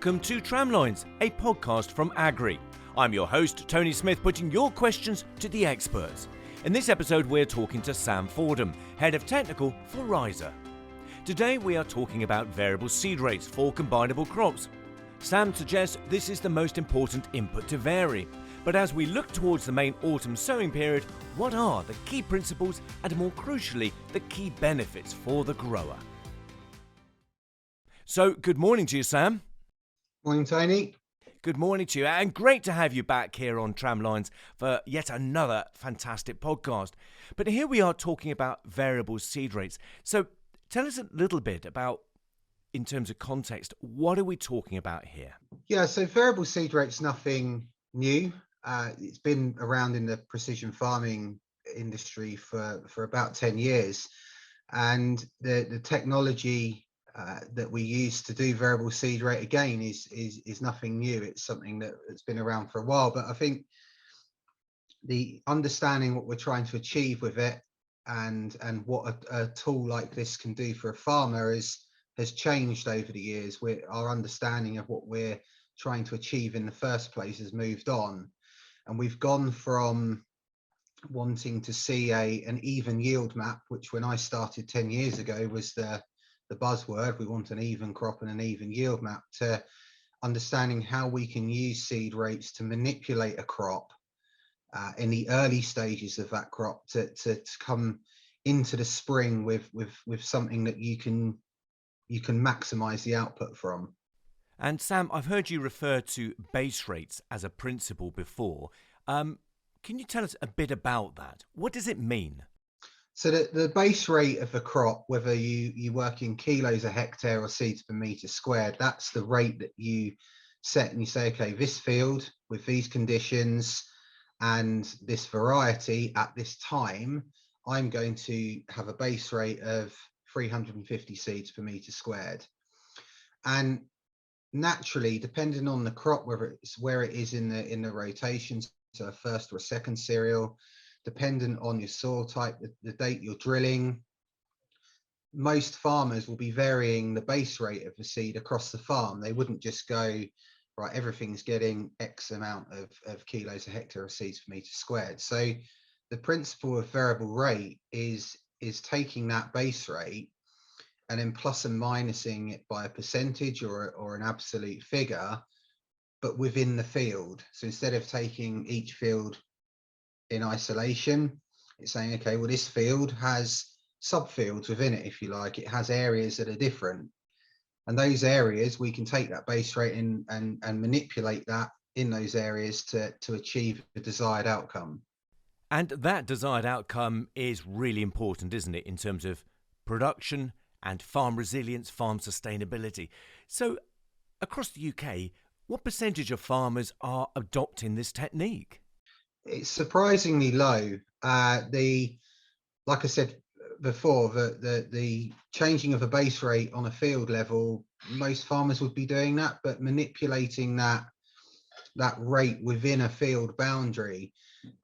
Welcome to Tramlines, a podcast from Agri. I'm your host, Tony Smith, putting your questions to the experts. In this episode, we're talking to Sam Fordham, Head of Technical for RHIZA. Today, we are talking about variable seed rates for combinable crops. Sam suggests this is the most important input to vary. But as we look towards the main autumn sowing period, what are the key principles and, more crucially, the key benefits for the grower? So, good morning to you, Sam. Morning, Tony. Good morning to you, and great to have you back here on Tramlines for yet another fantastic podcast. But here we are talking about variable seed rates. So tell us a little bit about, in terms of context, what are we talking about here? Yeah, so variable seed rate's nothing new. It's been around in the precision farming industry for about 10 years. And the technology that we use to do variable seed rate again is nothing new. It's something that's been around for a while, but I think the understanding what we're trying to achieve with it and what a tool like this can do for a farmer has changed over the years. Our understanding of what we're trying to achieve in the first place has moved on, and we've gone from wanting to see an even yield map, which when I started 10 years ago was the buzzword. We want an even crop and an even yield map, to understanding how we can use seed rates to manipulate a crop in the early stages of that crop to come into the spring with something that you can maximize the output from. And Sam, I've heard you refer to base rates as a principle before. Can you tell us a bit about that? What does it mean? So the base rate of a crop, whether you work in kilos a hectare or seeds per metre squared, that's the rate that you set, and you say, okay, this field with these conditions and this variety at this time, I'm going to have a base rate of 350 seeds per metre squared. And naturally, depending on the crop, whether it's where it is in the rotation, so a first or a second cereal, dependent on your soil type, the date you're drilling, most farmers will be varying the base rate of the seed across the farm. They wouldn't just go, right, everything's getting X amount of kilos a hectare of seeds per metre squared. So the principle of variable rate is taking that base rate and then plus and minusing it by a percentage or an absolute figure, but within the field. So instead of taking each field in isolation, it's saying, okay, well, this field has subfields within it, if you like. It has areas that are different, and those areas we can take that base rate and manipulate that in those areas to achieve the desired outcome. And that desired outcome is really important, isn't it, in terms of production and farm resilience, farm sustainability. So across the UK, what percentage of farmers are adopting this technique? It's surprisingly low. Like I said before, the changing of a base rate on a field level, most farmers would be doing that, but manipulating that rate within a field boundary,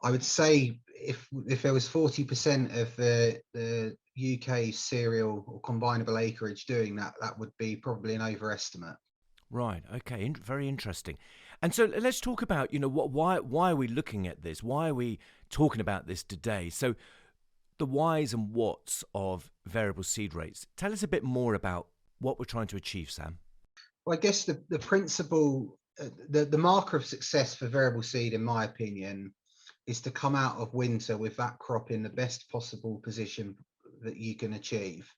I would say if there was 40% of the UK cereal or combinable acreage doing that, that would be probably an overestimate. Right. Okay. Very interesting. And so let's talk about, why are we looking at this? Why are we talking about this today? So the whys and whats of variable seed rates. Tell us a bit more about what we're trying to achieve, Sam. Well, I guess the principle, the marker of success for variable seed, in my opinion, is to come out of winter with that crop in the best possible position that you can achieve.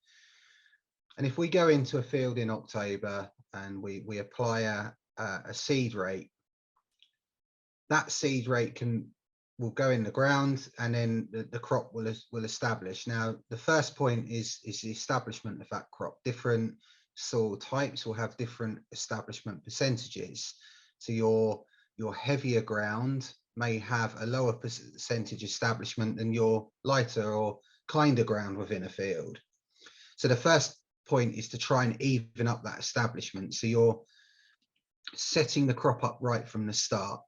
And if we go into a field in October and we apply a seed rate, that seed rate will go in the ground, and then the crop will establish. Now, the first point is the establishment of that crop. Different soil types will have different establishment percentages. So your heavier ground may have a lower percentage establishment than your lighter or kinder ground within a field. So the first point is to try and even up that establishment. So you're setting the crop up right from the start.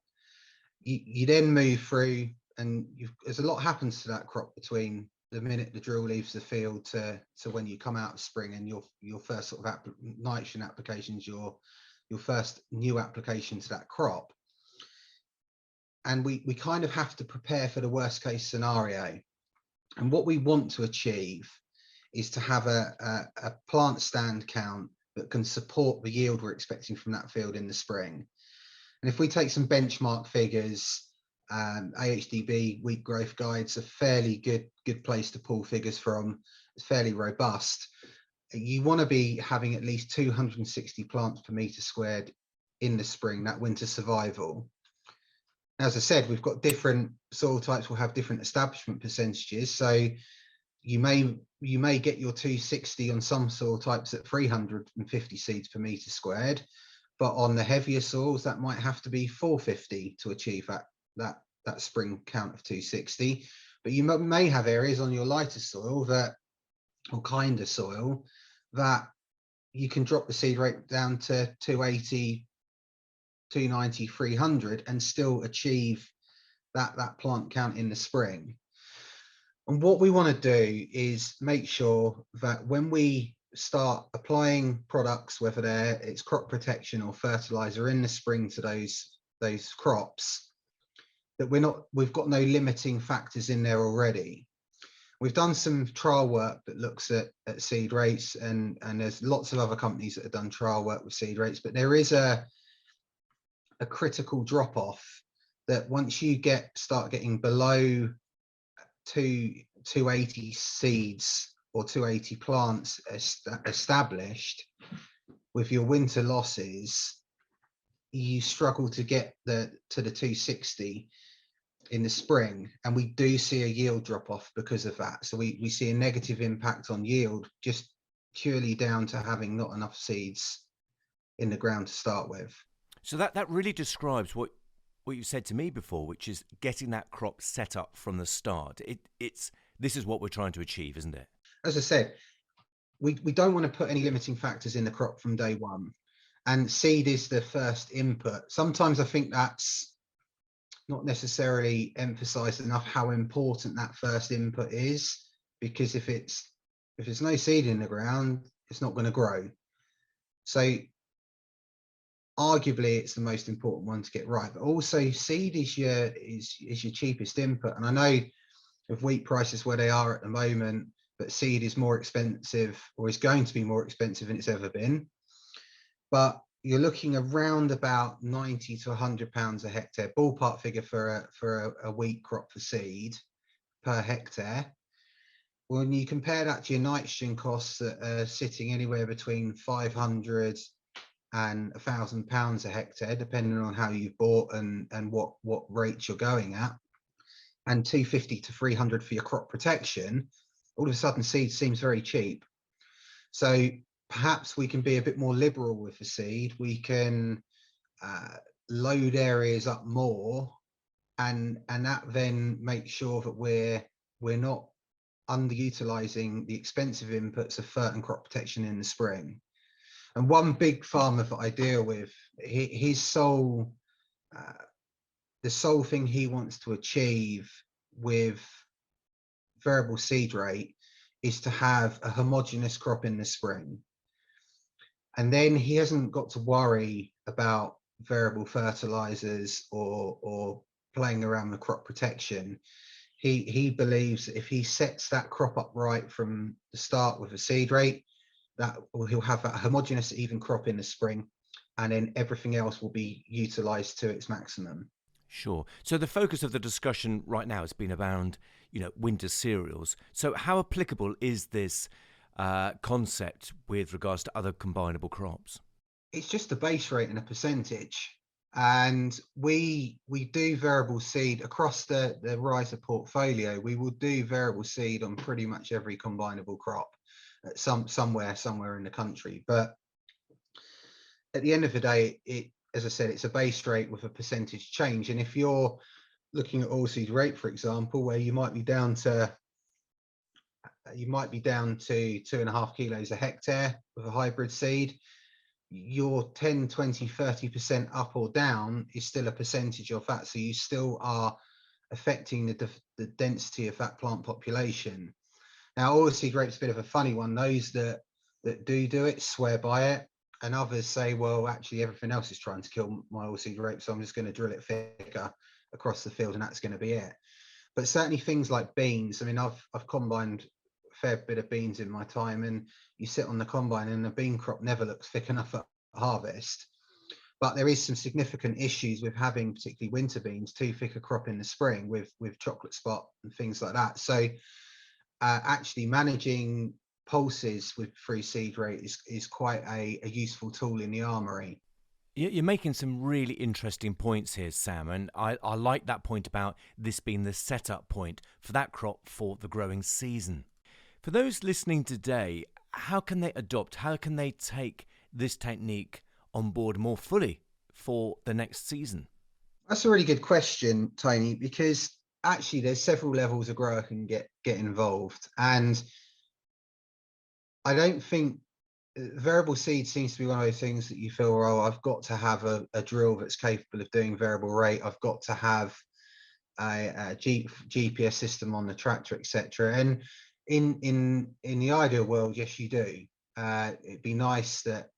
You then move through, and there's a lot happens to that crop between the minute the drill leaves the field to when you come out of spring, and your first sort of nitrogen applications, your your first new application to that crop. And we kind of have to prepare for the worst case scenario. And what we want to achieve is to have a plant stand count that can support the yield we're expecting from that field in the spring. And if we take some benchmark figures, AHDB wheat growth guide's a fairly good place to pull figures from. It's fairly robust. You want to be having at least 260 plants per metre squared in the spring, that winter survival. As I said, we've got different soil types will have different establishment percentages. So you may get your 260 on some soil types at 350 seeds per metre squared, but on the heavier soils that might have to be 450 to achieve that spring count of 260. But you may have areas on your lighter soil or kinder soil that you can drop the seed rate down to 280, 290, 300 and still achieve that plant count in the spring. And what we want to do is make sure that when we start applying products, whether it's crop protection or fertilizer in the spring to those crops, that we've got no limiting factors in there already. We've done some trial work that looks at seed rates, and there's lots of other companies that have done trial work with seed rates, but there is a critical drop off that once you start getting below 280 seeds or 280 plants established with your winter losses, you struggle to get to the 260 in the spring, and we do see a yield drop off because of that. So we see a negative impact on yield just purely down to having not enough seeds in the ground to start with. So that really describes what you said to me before, which is getting that crop set up from the start. This is what we're trying to achieve, isn't it? As I said, we don't want to put any limiting factors in the crop from day one, and seed is the first input. Sometimes I think that's not necessarily emphasized enough how important that first input is, because if there's no seed in the ground, it's not going to grow. So arguably it's the most important one to get right, but also seed is your cheapest input. And I know with wheat prices where they are at the moment, but seed is more expensive, or is going to be more expensive than it's ever been. But you're looking around about 90 to 100 pounds a hectare, ballpark figure for a wheat crop for seed per hectare. When you compare that to your nitrogen costs that are sitting anywhere between 500 and £1,000 a hectare, depending on how you've bought and what rates you're going at, and 250 to 300 for your crop protection, all of a sudden seed seems very cheap. So perhaps we can be a bit more liberal with the seed. We can load areas up more, and that then makes sure that we're not underutilizing the expensive inputs of fert and crop protection in the spring. And one big farmer that I deal with, his sole the sole thing he wants to achieve with variable seed rate is to have a homogeneous crop in the spring. And then he hasn't got to worry about variable fertilizers or playing around with crop protection. He believes that if he sets that crop up right from the start with a seed rate, that he'll have that homogeneous even crop in the spring, and then everything else will be utilized to its maximum. Sure. So the focus of the discussion right now has been around, winter cereals. So how applicable is this concept with regards to other combinable crops? It's just a base rate and a percentage. And we do variable seed across the RHIZA portfolio. We will do variable seed on pretty much every combinable crop at somewhere in the country. But at the end of the day, as I said, it's a base rate with a percentage change. And if you're looking at oilseed rape, for example, where you might be down to 2.5 kilos a hectare with a hybrid seed, your 10, 20, 30% up or down is still a percentage of that. So you still are affecting the density of that plant population. Now, oilseed rape's a bit of a funny one. Those that do it swear by it. and others say, well, actually everything else is trying to kill my oilseed rape, so I'm just going to drill it thicker across the field and that's going to be it. But certainly things like beans, I mean, I've combined a fair bit of beans in my time, and you sit on the combine and the bean crop never looks thick enough at harvest. But there is some significant issues with having particularly winter beans too thick a crop in the spring with chocolate spot and things like that. So actually managing pulses with free seed rate is quite a useful tool in the armory. You're making some really interesting points here, Sam, and I like that point about this being the setup point for that crop for the growing season. For those listening today, how can they adopt, how can they take this technique on board more fully for the next season? That's a really good question, Tony, because actually there's several levels a grower can get involved. And I don't think variable seed seems to be one of those things that you feel, oh, I've got to have a drill that's capable of doing variable rate. I've got to have a GPS system on the tractor, etc. And in the ideal world, yes, you do. It'd be nice that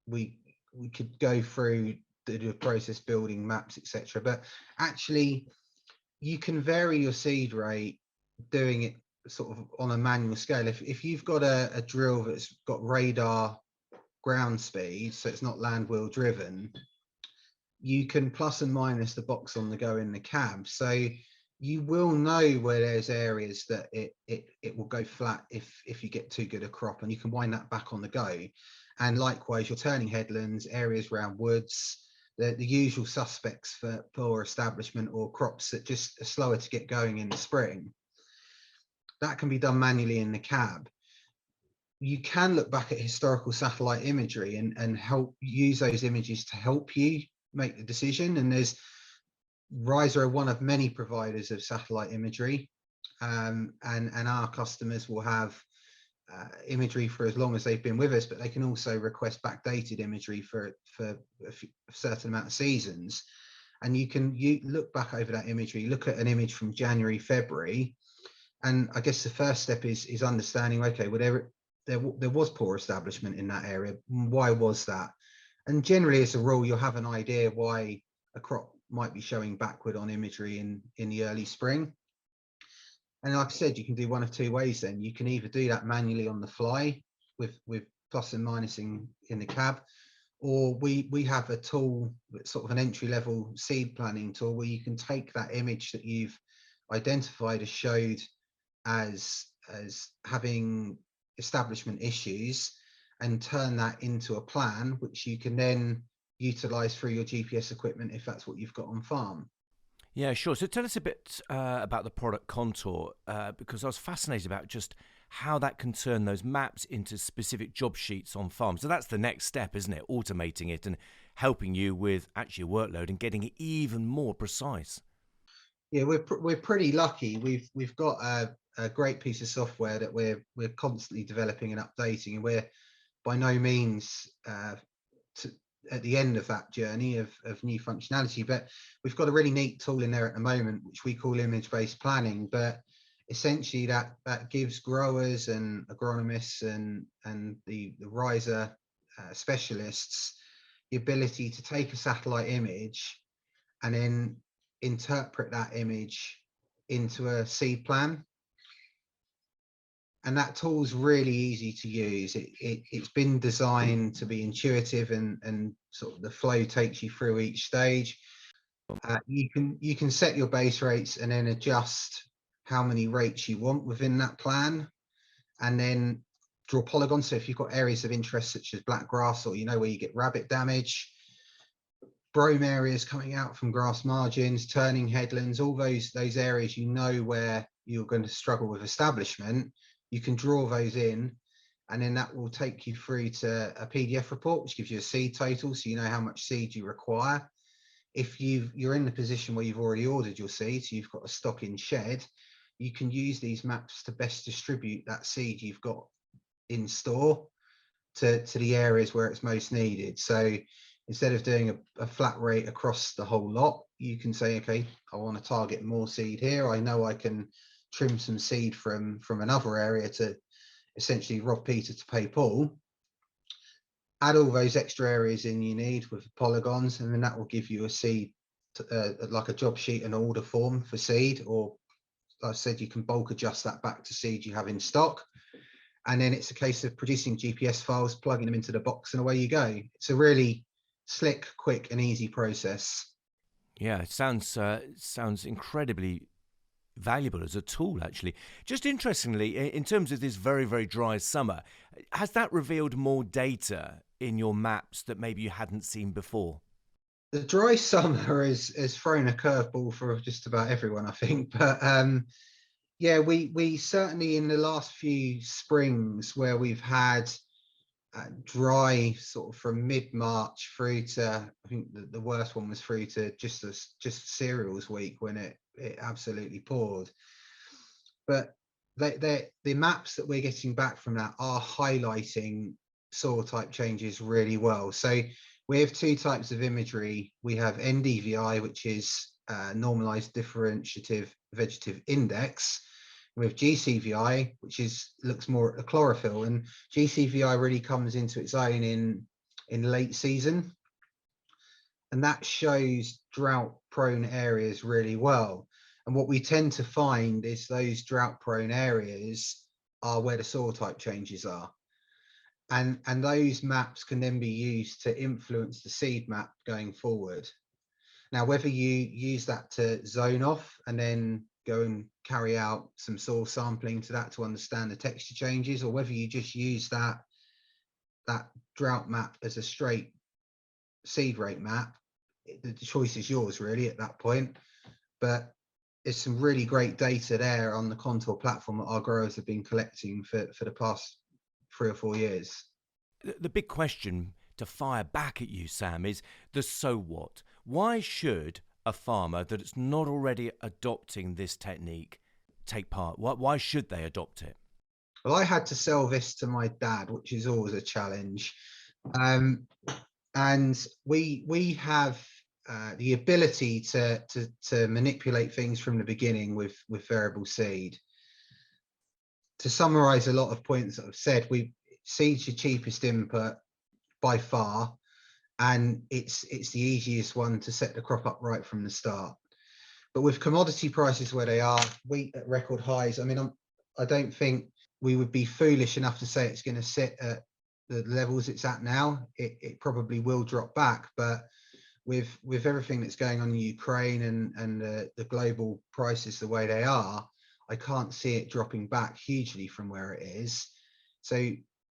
we could go through the process building maps, etc. But actually, you can vary your seed rate doing it sort of on a manual scale. If you've got a drill that's got radar ground speed, so it's not land wheel driven, you can plus and minus the box on the go in the cab. So you will know where there's areas that it will go flat if you get too good a crop, and you can wind that back on the go. And likewise, your turning headlands, areas around woods, the usual suspects for poor establishment or crops that just are slower to get going in the spring. That can be done manually in the cab. You can look back at historical satellite imagery and help use those images to help you make the decision. And there's RHIZA are one of many providers of satellite imagery, and our customers will have imagery for as long as they've been with us, but they can also request backdated imagery for a certain amount of seasons. And you look back over that imagery, look at an image from January, February, and I guess the first step is understanding, okay, whatever there was poor establishment in that area. Why was that? And generally, as a rule, you'll have an idea why a crop might be showing backward on imagery in the early spring. And like I said, you can do one of two ways then. You can either do that manually on the fly with plus and minusing in the cab, or we have a tool that's sort of an entry-level seed planning tool where you can take that image that you've identified as showed as having establishment issues and turn that into a plan which you can then utilize through your GPS equipment if that's what you've got on farm. Yeah, sure. So tell us a bit about the product contour, because I was fascinated about just how that can turn those maps into specific job sheets on farm. So that's the next step, isn't it? Automating it and helping you with actually your workload and getting it even more precise. Yeah, we're pretty lucky. We've got a great piece of software that we're constantly developing and updating, and we're by no means at the end of that journey of new functionality. But we've got a really neat tool in there at the moment, which we call image-based planning. But essentially, that gives growers and agronomists and the RHIZA specialists the ability to take a satellite image and then interpret that image into a seed plan. And that tool's really easy to use. It's been designed to be intuitive, and sort of the flow takes you through each stage. You can set your base rates and then adjust how many rates you want within that plan, and then draw polygons. So if you've got areas of interest such as black grass, or where you get rabbit damage, brome areas coming out from grass margins, turning headlands, all those areas where you're going to struggle with establishment, you can draw those in, and then that will take you through to a PDF report, which gives you a seed total, so you know how much seed you require. If you're in the position where you've already ordered your seed, so you've got a stock in shed, you can use these maps to best distribute that seed you've got in store to the areas where it's most needed. So instead of doing a flat rate across the whole lot, you can say, okay, I want to target more seed here. I know I can trim some seed from another area to essentially rob Peter to pay Paul. add all those extra areas in you need with the polygons, and then that will give you a seed, like a job sheet and order form for seed, or like I said, you can bulk adjust that back to seed you have in stock. And then it's a case of producing GPS files, plugging them into the box, and away you go. It's a really slick, quick, and easy process. Yeah, it sounds incredibly valuable as a tool, actually. Just interestingly, in terms of this very, very dry summer, has that revealed more data in your maps that maybe you hadn't seen before? The dry summer has thrown a curveball for just about everyone, I think. But yeah, we certainly in the last few springs where we've had dry sort of from mid-March through to, I think the worst one was through to just cereals week when it absolutely poured. But the maps that we're getting back from that are highlighting soil type changes really well. So we have two types of imagery. We have NDVI, which is normalized differentiative vegetative index. We have GCVI, which looks more at the chlorophyll, and GCVI really comes into its own in late season, and that shows drought prone areas really well. And what we tend to find is those drought prone areas are where the soil type changes are. And those maps can then be used to influence the seed map going forward. Now, whether you use that to zone off and then go and carry out some soil sampling to that to understand the texture changes, or whether you just use that drought map as a straight seed rate map, the choice is yours really at that point. But there's some really great data there on the Contour platform that our growers have been collecting for the past 3 or 4 years. The big question to fire back at you, Sam, is the so what? Why should a farmer that is not already adopting this technique take part? Why should they adopt it? Well, I had to sell this to my dad, which is always a challenge. And we have the ability to manipulate things from the beginning with variable seed. To summarize a lot of points that I've said, seed's your cheapest input by far, and it's the easiest one to set the crop up right from the start. But with commodity prices where they are, wheat at record highs, I mean, I don't think we would be foolish enough to say it's going to sit at the levels it's at now. It probably will drop back, but with everything that's going on in Ukraine and the global prices the way they are, I can't see it dropping back hugely from where it is. So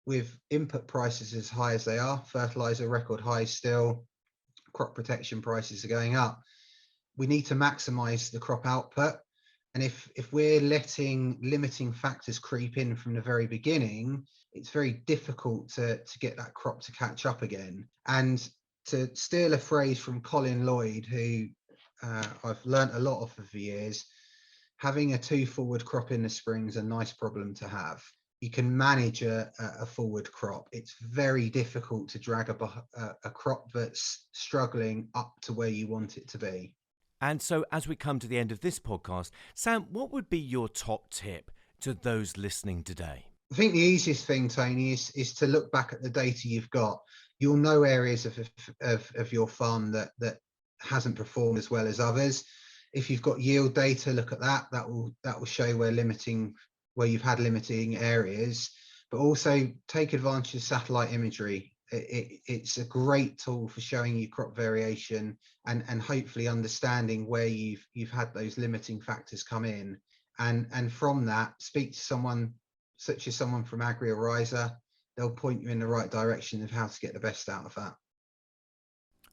with input prices as high as they are, fertilizer record highs still, crop protection prices are going up, we need to maximize the crop output. And if we're letting limiting factors creep in from the very beginning, it's very difficult to get that crop to catch up again. And to steal a phrase from Colin Lloyd, who I've learnt a lot of over the years, having a 2 forward crop in the spring is a nice problem to have. You can manage a forward crop. It's very difficult to drag a crop that's struggling up to where you want it to be. And so as we come to the end of this podcast, Sam, what would be your top tip to those listening today? I think the easiest thing, Tony, is to look back at the data you've got. You'll know areas of your farm that hasn't performed as well as others. If you've got yield data, look at that. That will show where you've had limiting areas. But also take advantage of satellite imagery. It's a great tool for showing you crop variation and hopefully understanding where you've had those limiting factors come in. And from that, speak to someone such as someone from RHIZA. They'll point you in the right direction of how to get the best out of that.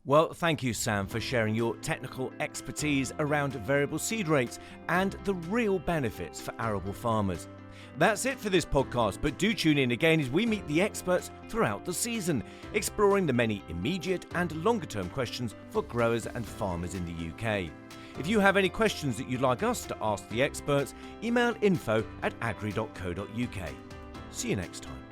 Well, thank you, Sam, for sharing your technical expertise around variable seed rates and the real benefits for arable farmers. That's it for this podcast, but do tune in again as we meet the experts throughout the season, exploring the many immediate and longer-term questions for growers and farmers in the UK. If you have any questions that you'd like us to ask the experts, email info@agri.co.uk. See you next time.